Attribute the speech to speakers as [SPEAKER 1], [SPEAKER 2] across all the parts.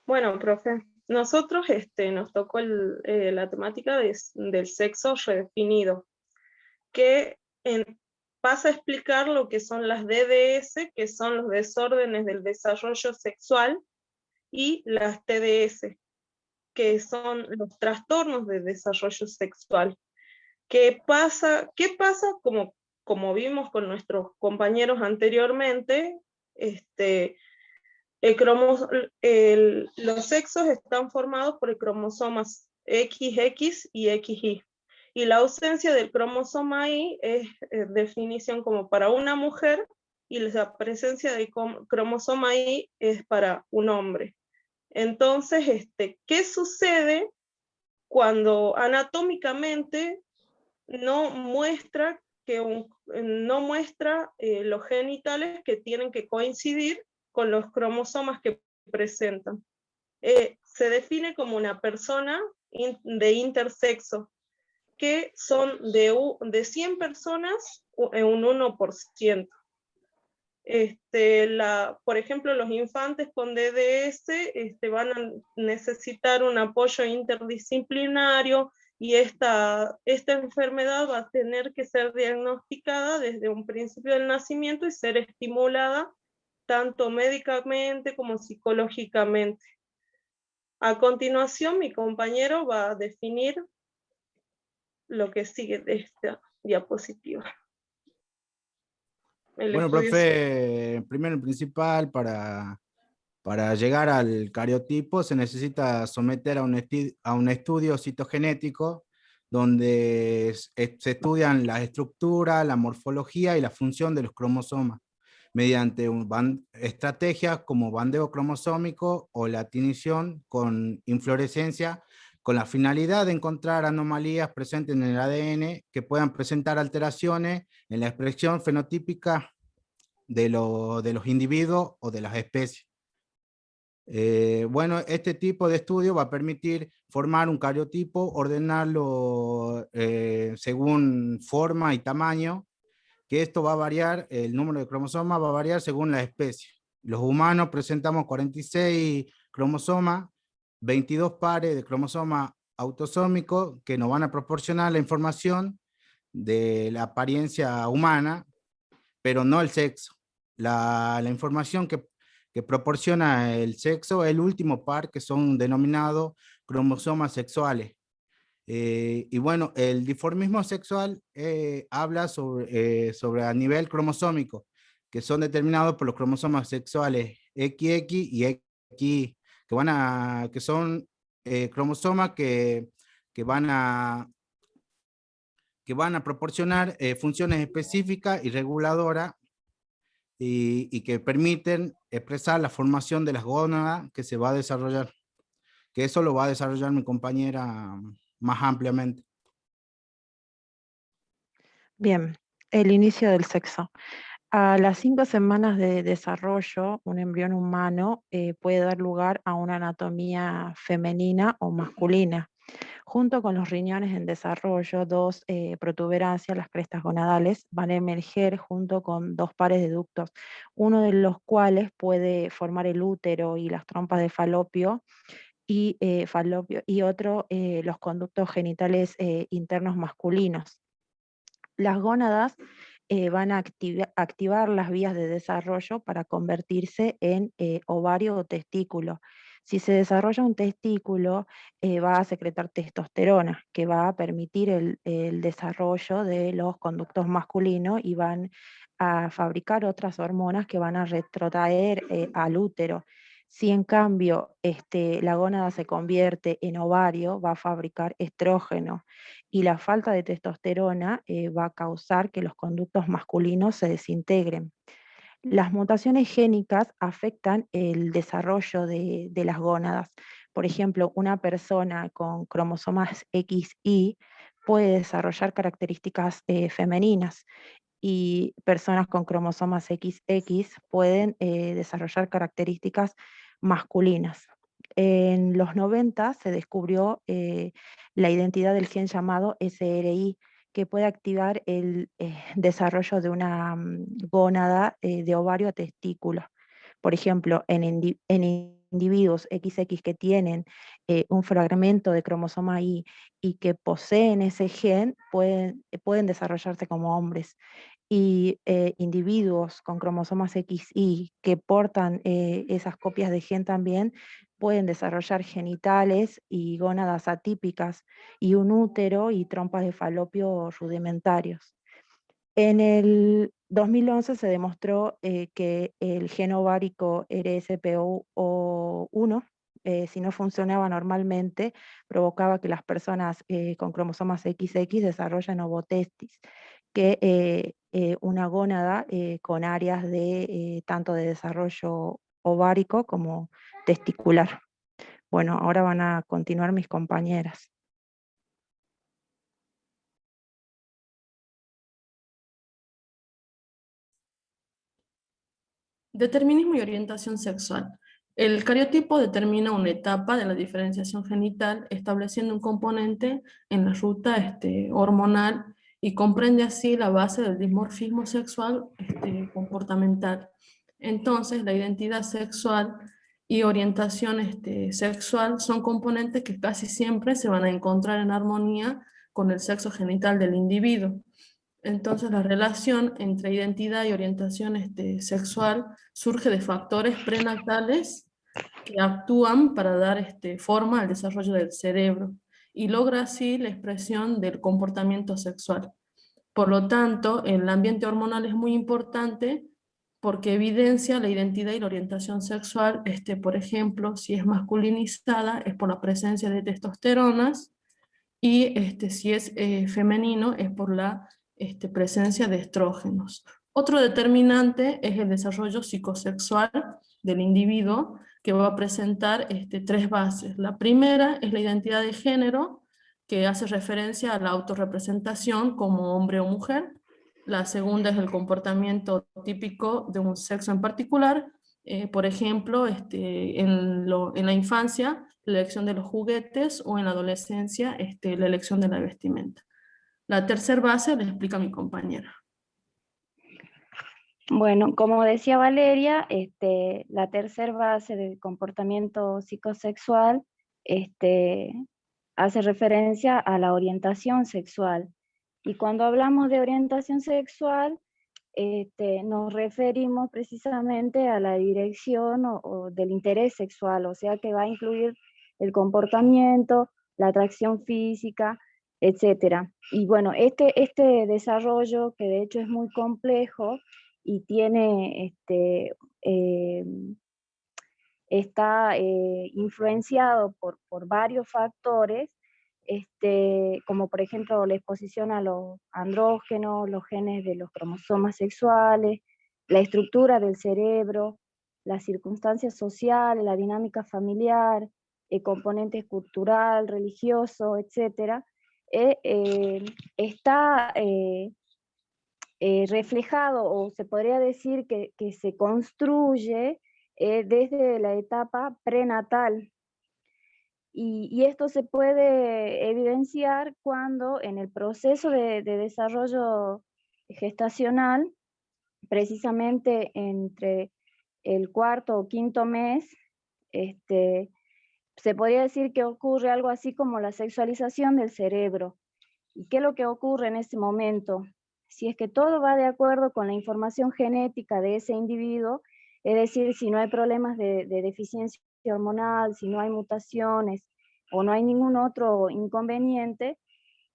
[SPEAKER 1] Bueno, profe, nosotros nos tocó la temática del sexo redefinido, que pasa a explicar lo que son las DDS, que son los desórdenes del desarrollo sexual, y las TDS, que son los trastornos de desarrollo sexual. ¿Qué pasa como vimos con nuestros compañeros anteriormente? Este, los sexos están formados por cromosomas XX y XY. Y la ausencia del cromosoma Y es definición como para una mujer, y la presencia del cromosoma Y es para un hombre. Entonces, ¿qué sucede cuando anatómicamente no muestra no muestra los genitales que tienen que coincidir con los cromosomas que presentan? Se define como una persona de intersexo, que son de 100 personas, un 1%. Por ejemplo, los infantes con DDS van a necesitar un apoyo interdisciplinario, y esta enfermedad va a tener que ser diagnosticada desde un principio del nacimiento y ser estimulada tanto médicamente como psicológicamente. A continuación, mi compañero va a definir lo que sigue de esta diapositiva. El
[SPEAKER 2] Bueno,
[SPEAKER 1] estudio.
[SPEAKER 2] profe, primero y principal, para llegar al cariotipo se necesita someter a un estudio citogenético donde se estudian la estructura, la morfología y la función de los cromosomas mediante estrategias como bandeo cromosómico o la tinción con inflorescencia, con la finalidad de encontrar anomalías presentes en el ADN que puedan presentar alteraciones en la expresión fenotípica de los individuos o de las especies. Bueno, este tipo de estudio va a permitir formar un cariotipo, ordenarlo según forma y tamaño, que esto va a variar, el número de cromosomas va a variar según la especie. Los humanos presentamos 46 cromosomas, 22 pares de cromosomas autosómicos que nos van a proporcionar la información de la apariencia humana, pero no el sexo. La información que proporciona el sexo es el último par, que son denominados cromosomas sexuales. Y bueno, el dimorfismo sexual habla sobre a nivel cromosómico, que son determinados por los cromosomas sexuales XX y XY, que son cromosomas que van a, que van a proporcionar funciones específicas y reguladoras y que permiten expresar la formación de las gónadas que se va a desarrollar, que eso lo va a desarrollar mi compañera más ampliamente.
[SPEAKER 3] Bien, el inicio del sexo. A las 5 semanas de desarrollo, un embrión humano puede dar lugar a una anatomía femenina o masculina. Junto con los riñones en desarrollo, dos protuberancias, las crestas gonadales, van a emerger junto con dos pares de ductos, uno de los cuales puede formar el útero y las trompas de falopio, y otro los conductos genitales internos masculinos. Las gónadas van a activar las vías de desarrollo para convertirse en ovario o testículo. Si se desarrolla un testículo, va a secretar testosterona, que va a permitir el desarrollo de los conductos masculinos, y van a fabricar otras hormonas que van a retrotraer al útero. Si en cambio la gónada se convierte en ovario, va a fabricar estrógeno, y la falta de testosterona va a causar que los conductos masculinos se desintegren. Las mutaciones génicas afectan el desarrollo de las gónadas. Por ejemplo, una persona con cromosomas XY puede desarrollar características femeninas, y personas con cromosomas XX pueden desarrollar características masculinas. En los 90 se descubrió la identidad del gen llamado SRI, que puede activar el desarrollo de una gónada de ovario a testículo. Por ejemplo, en individuos XX que tienen un fragmento de cromosoma Y y que poseen ese gen pueden desarrollarse como hombres. Y individuos con cromosomas XY que portan esas copias de gen también pueden desarrollar genitales y gónadas atípicas y un útero y trompas de falopio rudimentarios. En el 2011 se demostró que el gen ovárico RSPO1, si no funcionaba normalmente, provocaba que las personas con cromosomas XX desarrollen ovotestis, que una gónada con áreas de tanto de desarrollo ovárico como testicular. Bueno, ahora van a continuar mis compañeras.
[SPEAKER 4] Determinismo y orientación sexual. El cariotipo determina una etapa de la diferenciación genital, estableciendo un componente en la ruta hormonal y comprende así la base del dimorfismo sexual comportamental. Entonces, la identidad sexual y orientación sexual son componentes que casi siempre se van a encontrar en armonía con el sexo genital del individuo. Entonces la relación entre identidad y orientación sexual surge de factores prenatales que actúan para dar forma al desarrollo del cerebro y logra así la expresión del comportamiento sexual. Por lo tanto, el ambiente hormonal es muy importante porque evidencia la identidad y la orientación sexual, por ejemplo, si es masculinizada es por la presencia de testosteronas y si es femenino es por la presencia de estrógenos. Otro determinante es el desarrollo psicosexual del individuo, que va a presentar tres bases. La primera es la identidad de género, que hace referencia a la autorrepresentación como hombre o mujer. La segunda es el comportamiento típico de un sexo en particular, por ejemplo, en la infancia, la elección de los juguetes, o en la adolescencia, la elección de la vestimenta. La tercera base la explica mi compañera.
[SPEAKER 5] Bueno, como decía Valeria, la tercera base del comportamiento psicosexual hace referencia a la orientación sexual. Y cuando hablamos de orientación sexual, nos referimos precisamente a la dirección o del interés sexual, o sea que va a incluir el comportamiento, la atracción física, etc. Y bueno, este desarrollo, que de hecho es muy complejo y tiene, está influenciado por varios factores, como por ejemplo la exposición a los andrógenos, los genes de los cromosomas sexuales, la estructura del cerebro, las circunstancias sociales, la dinámica familiar, el componente cultural, religioso, etc. Está reflejado, o se podría decir que se construye desde la etapa prenatal. Y esto se puede evidenciar cuando en el proceso de desarrollo gestacional, precisamente entre el cuarto o quinto mes, se podría decir que ocurre algo así como la sexualización del cerebro. ¿Y qué es lo que ocurre en ese momento? Si es que todo va de acuerdo con la información genética de ese individuo, es decir, si no hay problemas de deficiencia hormonal, si no hay mutaciones o no hay ningún otro inconveniente,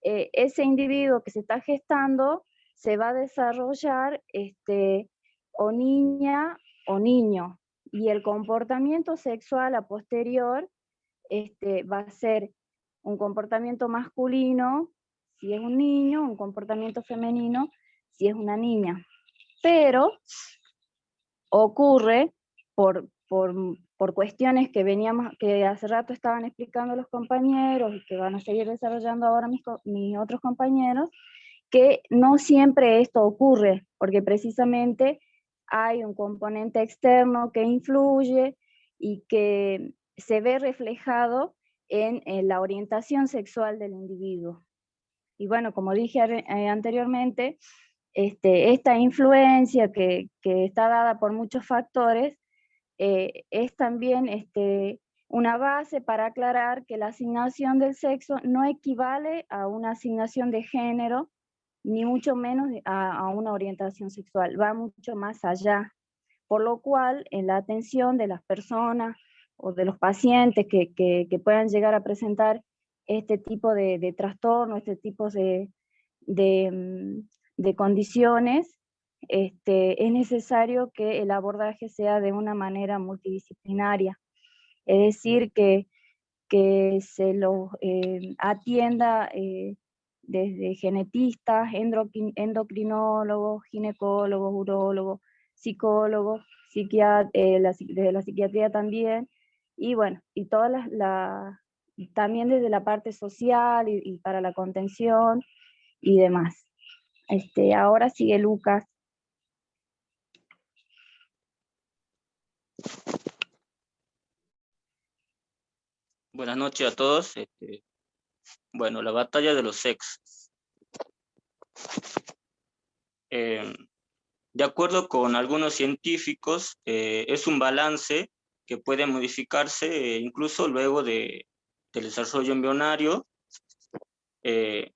[SPEAKER 5] ese individuo que se está gestando se va a desarrollar o niña o niño, y el comportamiento sexual a posterior va a ser un comportamiento masculino si es un niño, un comportamiento femenino si es una niña. Pero ocurre por cuestiones que hace rato estaban explicando los compañeros y que van a seguir desarrollando ahora mis otros compañeros, que no siempre esto ocurre, porque precisamente hay un componente externo que influye y que se ve reflejado en la orientación sexual del individuo. Y bueno, como dije anteriormente, esta influencia que está dada por muchos factores, es también una base para aclarar que la asignación del sexo no equivale a una asignación de género, ni mucho menos a una orientación sexual, va mucho más allá. Por lo cual, en la atención de las personas o de los pacientes que puedan llegar a presentar este tipo de trastorno, este tipo de condiciones, es necesario que el abordaje sea de una manera multidisciplinaria. Es decir, que se los atienda desde genetistas, endocrinólogos, ginecólogos, urólogos, psicólogos, desde la psiquiatría también, y bueno, y todas también desde la parte social y para la contención y demás. Ahora sigue Lucas.
[SPEAKER 6] Buenas noches a todos. Bueno, la batalla de los sexos. De acuerdo con algunos científicos, es un balance que puede modificarse incluso luego del desarrollo embrionario. De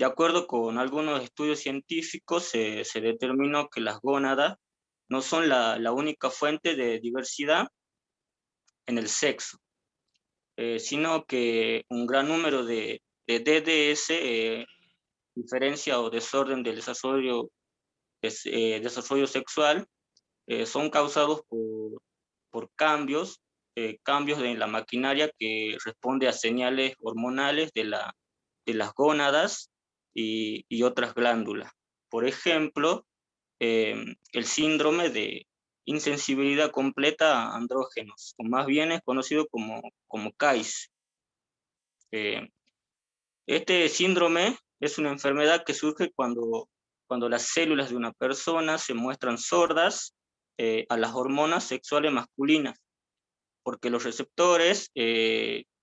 [SPEAKER 6] acuerdo con algunos estudios científicos, se determinó que las gónadas no son la única fuente de diversidad en el sexo, sino que un gran número de DDS, diferencia o desorden del desarrollo sexual, son causados por cambios en la maquinaria que responde a señales hormonales de las gónadas y otras glándulas. Por ejemplo, el síndrome de insensibilidad completa a andrógenos, o más bien es conocido como CAIS. Este síndrome es una enfermedad que surge cuando las células de una persona se muestran sordas a las hormonas sexuales masculinas, porque los receptores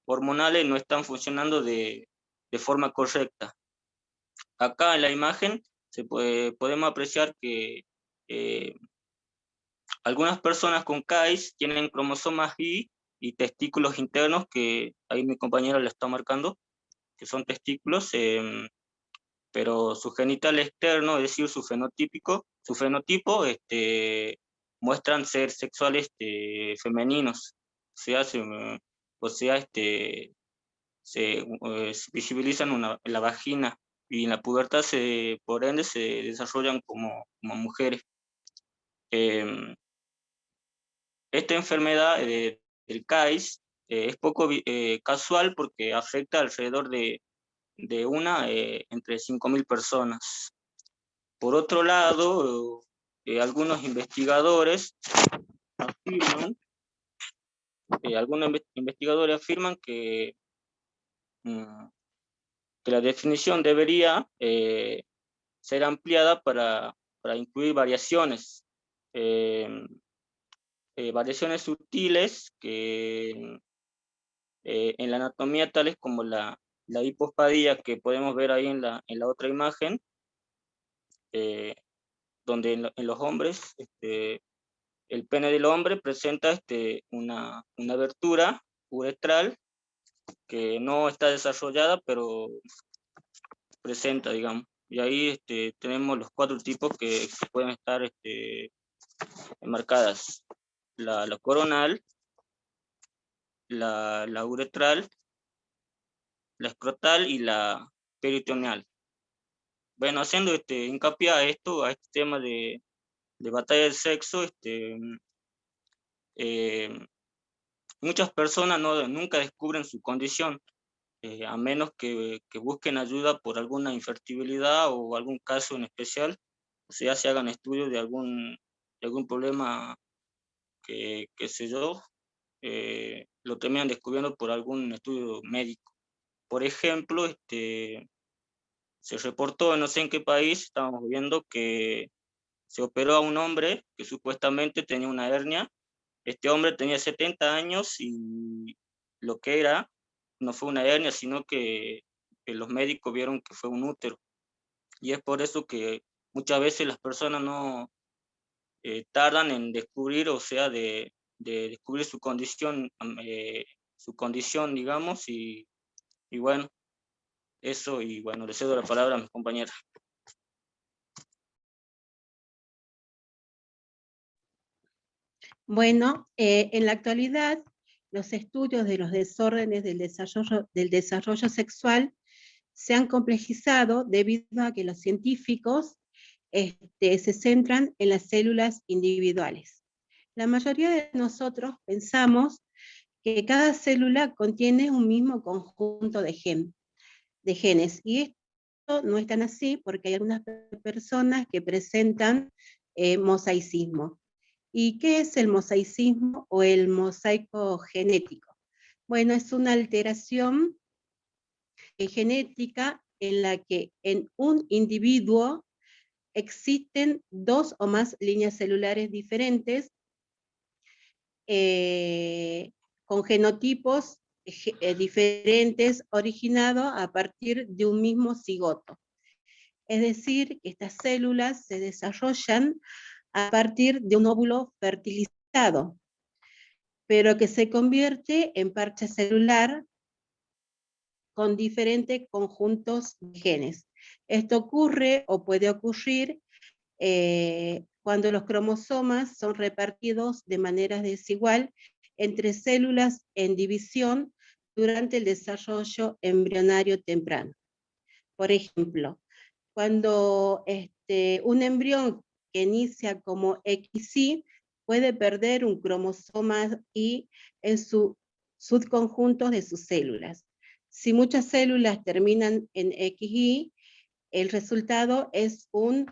[SPEAKER 6] hormonales no están funcionando de forma correcta. Acá en la imagen podemos apreciar que algunas personas con CAIS tienen cromosomas Y y testículos internos, que ahí mi compañera le está marcando, que son testículos, pero su genital externo, es decir, su fenotipo, muestran ser sexuales femeninos. Se visibilizan en la vagina, y en la pubertad por ende se desarrollan como mujeres. Esta enfermedad del CAIS es poco casual, porque afecta alrededor de entre 5.000 personas. Por otro lado, algunos investigadores afirman que la definición debería ser ampliada para incluir variaciones sutiles que en la anatomía, tales como la hipospadia, que podemos ver ahí en la otra imagen, donde en los hombres el pene del hombre presenta una abertura uretral que no está desarrollada, pero presenta, digamos. Y ahí tenemos los 4 tipos que pueden estar enmarcadas: la coronal, la uretral, la escrotal y la peritoneal. Bueno, haciendo hincapié a este tema de batalla del sexo, muchas personas nunca descubren su condición, a menos que busquen ayuda por alguna infertilidad o algún caso en especial, o sea, se hagan estudios de algún problema que sé yo, lo terminan descubriendo por algún estudio médico. Por ejemplo, se reportó, no sé en qué país, estábamos viendo que se operó a un hombre que supuestamente tenía una hernia. Este hombre tenía 70 años y lo que era no fue una hernia, sino que los médicos vieron que fue un útero. Y es por eso que muchas veces las personas no tardan en descubrir, o sea, de descubrir su condición, digamos, y bueno, eso, y bueno, le cedo la palabra a mi compañera.
[SPEAKER 7] Bueno, en la actualidad, los estudios de los desórdenes del desarrollo sexual se han complejizado debido a que los científicos se centran en las células individuales. La mayoría de nosotros pensamos que cada célula contiene un mismo conjunto de genes, y esto no es tan así porque hay algunas personas que presentan mosaicismo. ¿Y qué es el mosaicismo o el mosaico genético? Bueno, es una alteración genética en la que en un individuo existen dos o más líneas celulares diferentes con genotipos diferentes originados a partir de un mismo cigoto. Es decir, que estas células se desarrollan a partir de un óvulo fertilizado, pero que se convierte en parche celular con diferentes conjuntos de genes. Esto ocurre o puede ocurrir cuando los cromosomas son repartidos de manera desigual entre células en división durante el desarrollo embrionario temprano. Por ejemplo, cuando un embrión que inicia como XY puede perder un cromosoma Y en su subconjuntos de sus células. Si muchas células terminan en XY, el resultado es un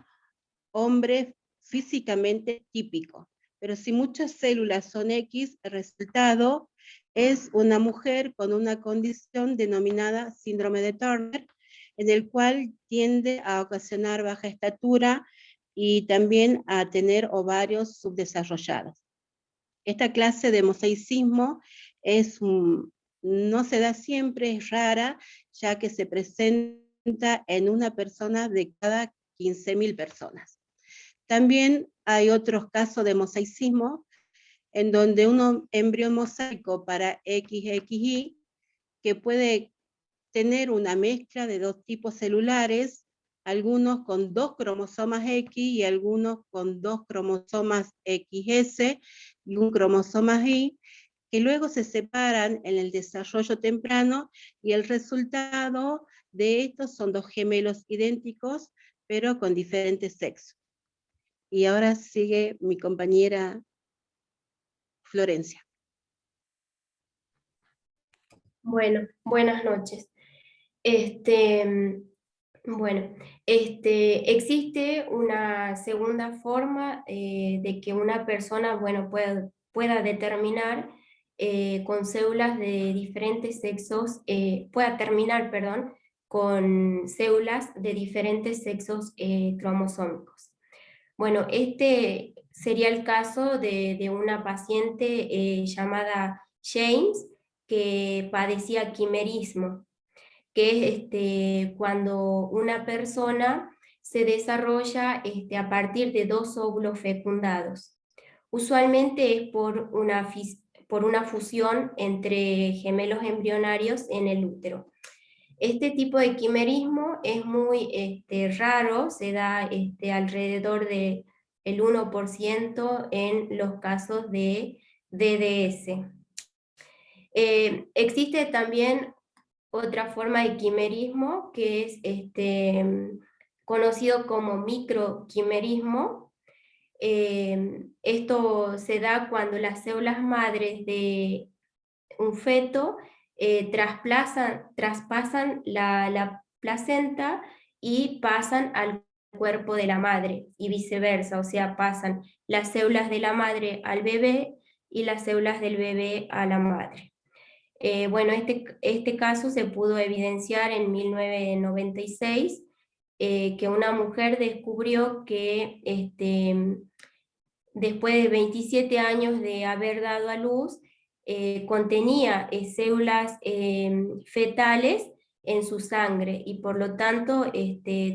[SPEAKER 7] hombre físicamente típico. Pero si muchas células son X, el resultado es una mujer con una condición denominada síndrome de Turner, en el cual tiende a ocasionar baja estatura y también a tener ovarios subdesarrollados. Esta clase de mosaicismo no se da siempre, es rara, ya que se presenta en una persona de cada 15.000 personas. También hay otros casos de mosaicismo en donde un embrión mosaico para XXY que puede tener una mezcla de dos tipos celulares, algunos con 2 cromosomas X y algunos con 2 cromosomas XS y un cromosoma Y, que luego se separan en el desarrollo temprano, y el resultado de estos son 2 gemelos idénticos, pero con diferentes sexos. Y ahora sigue mi compañera Florencia.
[SPEAKER 8] Bueno, buenas noches. Existe una segunda forma de que una persona, pueda determinar con células de diferentes sexos, pueda terminar, perdón, con células de diferentes sexos cromosómicos. Bueno, este sería el caso de una paciente llamada James, que padecía quimerismo, que es cuando una persona se desarrolla a partir de 2 óvulos fecundados. Usualmente es por una fusión entre gemelos embrionarios en el útero. Este tipo de quimerismo es muy raro, se da alrededor del 1% en los casos de DDS. Existe también otra forma de quimerismo que es conocido como microquimerismo. Esto se da cuando las células madres de un feto traspasan la placenta y pasan al cuerpo de la madre y viceversa, o sea, pasan las células de la madre al bebé y las células del bebé a la madre. Este caso se pudo evidenciar en 1996, que una mujer descubrió que después de 27 años de haber dado a luz, contenía células fetales en su sangre, y por lo tanto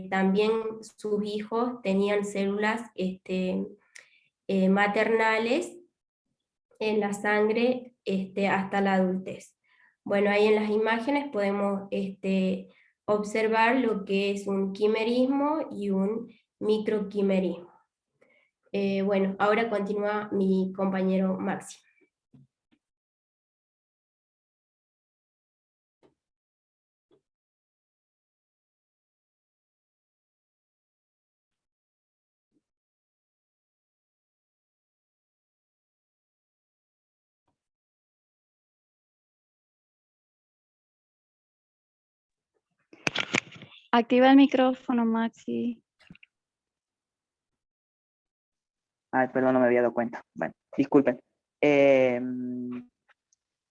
[SPEAKER 8] también sus hijos tenían células maternales en la sangre hasta la adultez. Bueno, ahí en las imágenes podemos observar lo que es un quimerismo y un microquimerismo. Bueno, ahora continúa mi compañero Maxi.
[SPEAKER 5] Activa el micrófono, Maxi.
[SPEAKER 9] Ay, perdón, no me había dado cuenta. Bueno, disculpen.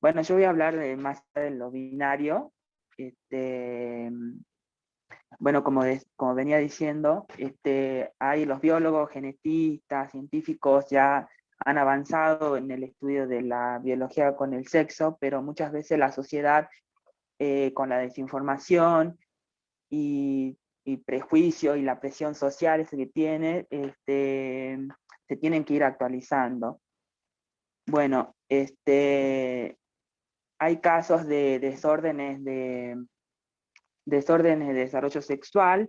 [SPEAKER 9] Bueno, yo voy a hablar más de lo binario. Bueno, como venía diciendo, hay los biólogos, genetistas, científicos ya han avanzado en el estudio de la biología con el sexo, pero muchas veces la sociedad, con la desinformación y prejuicio y la presión social ese que tiene, se tienen que ir actualizando. Bueno, hay casos de desórdenes de desarrollo sexual.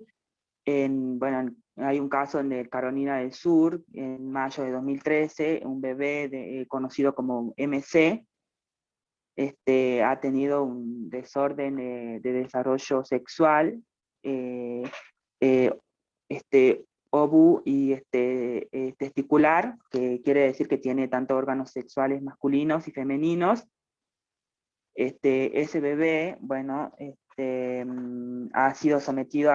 [SPEAKER 9] Bueno, hay un caso en Carolina del Sur, en mayo de 2013, un bebé conocido como MC, ha tenido un desorden de desarrollo sexual, ovu y testicular, que quiere decir que tiene tanto órganos sexuales masculinos y femeninos. Ese bebé, bueno, ha sido sometido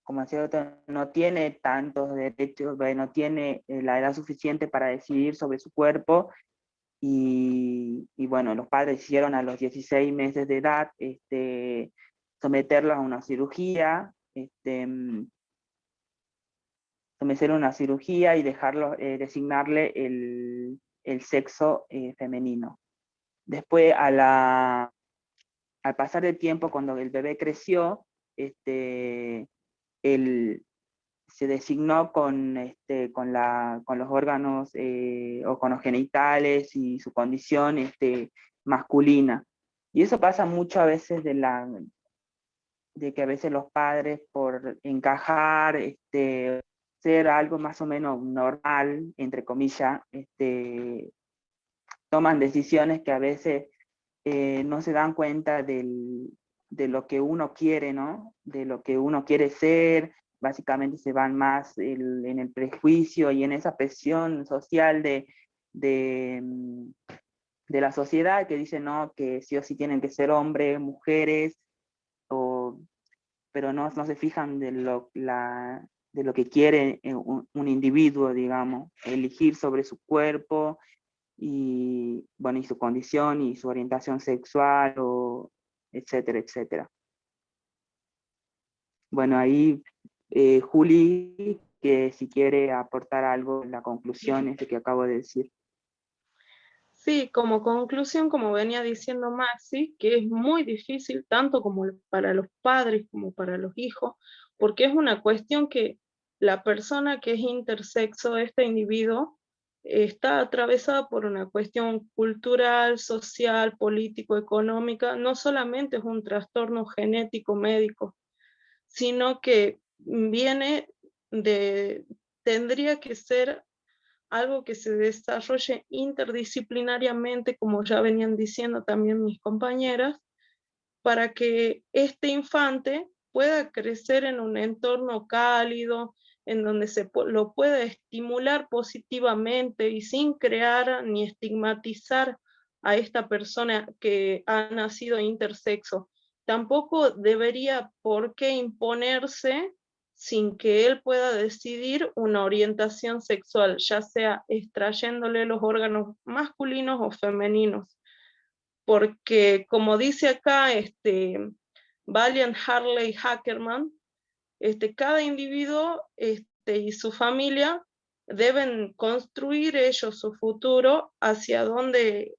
[SPEAKER 9] como decía, no tiene tantos derechos, no tiene la edad suficiente para decidir sobre su cuerpo, y bueno, los padres hicieron a los 16 meses de edad someterlo a una cirugía, someterlo a una cirugía y dejarlo, designarle el sexo femenino. Después, al pasar del tiempo, cuando el bebé creció, se designó con los órganos o con los genitales y su condición masculina. Y eso pasa mucho a veces de que a veces los padres, por encajar, ser algo más o menos normal, entre comillas, toman decisiones que a veces no se dan cuenta de lo que uno quiere, ¿no? De lo que uno quiere ser. Básicamente se van más en el prejuicio y en esa presión social de la sociedad que dice, no, que sí o sí tienen que ser hombres, mujeres, pero no se fijan de lo que quiere un individuo, digamos, elegir sobre su cuerpo, y bueno, y su condición y su orientación sexual, etcétera, etcétera. Bueno, ahí Juli, que si quiere aportar algo en la conclusión que acabo de decir.
[SPEAKER 1] Sí, como conclusión, como venía diciendo Maxi, que es muy difícil tanto como para los padres como para los hijos, porque es una cuestión que la persona que es intersexo, este individuo, está atravesada por una cuestión cultural, social, político, económica. No solamente es un trastorno genético médico, sino que tendría que ser algo que se desarrolle interdisciplinariamente, como ya venían diciendo también mis compañeras, para que este infante pueda crecer en un entorno cálido, en donde lo pueda estimular positivamente y sin crear ni estigmatizar a esta persona que ha nacido intersexo. Tampoco debería por qué imponerse sin que él pueda decidir una orientación sexual, ya sea extrayéndole los órganos masculinos o femeninos. Porque como dice acá Valiant Harley Hackerman, cada individuo y su familia deben construir ellos su futuro hacia dónde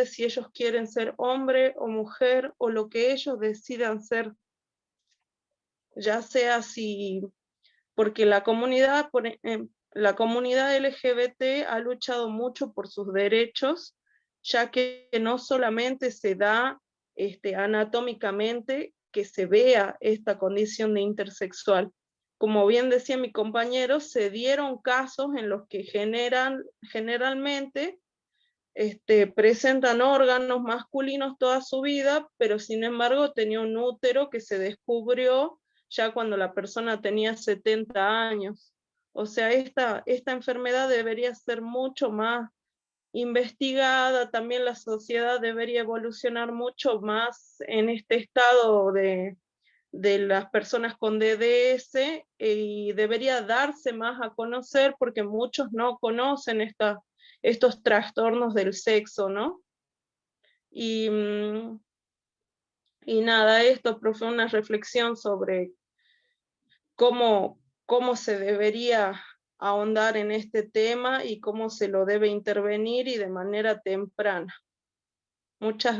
[SPEAKER 1] si ellos quieren ser hombre o mujer o lo que ellos decidan ser. Ya sea si, porque la comunidad, La comunidad LGBT ha luchado mucho por sus derechos, ya que no solamente se da anatómicamente que se vea esta condición de intersexual. Como bien decía mi compañero, se dieron casos en los que generalmente presentan órganos masculinos toda su vida, pero sin embargo tenía un útero que se descubrió ya cuando la persona tenía 70 años. O sea, esta enfermedad debería ser mucho más investigada, también la sociedad debería evolucionar mucho más en este estado de las personas con DDS y debería darse más a conocer porque muchos no conocen estos trastornos del sexo, ¿no? Y nada, esto, profe, una reflexión sobre cómo se debería ahondar en este tema y cómo se lo debe intervenir y de manera temprana. Muchas gracias.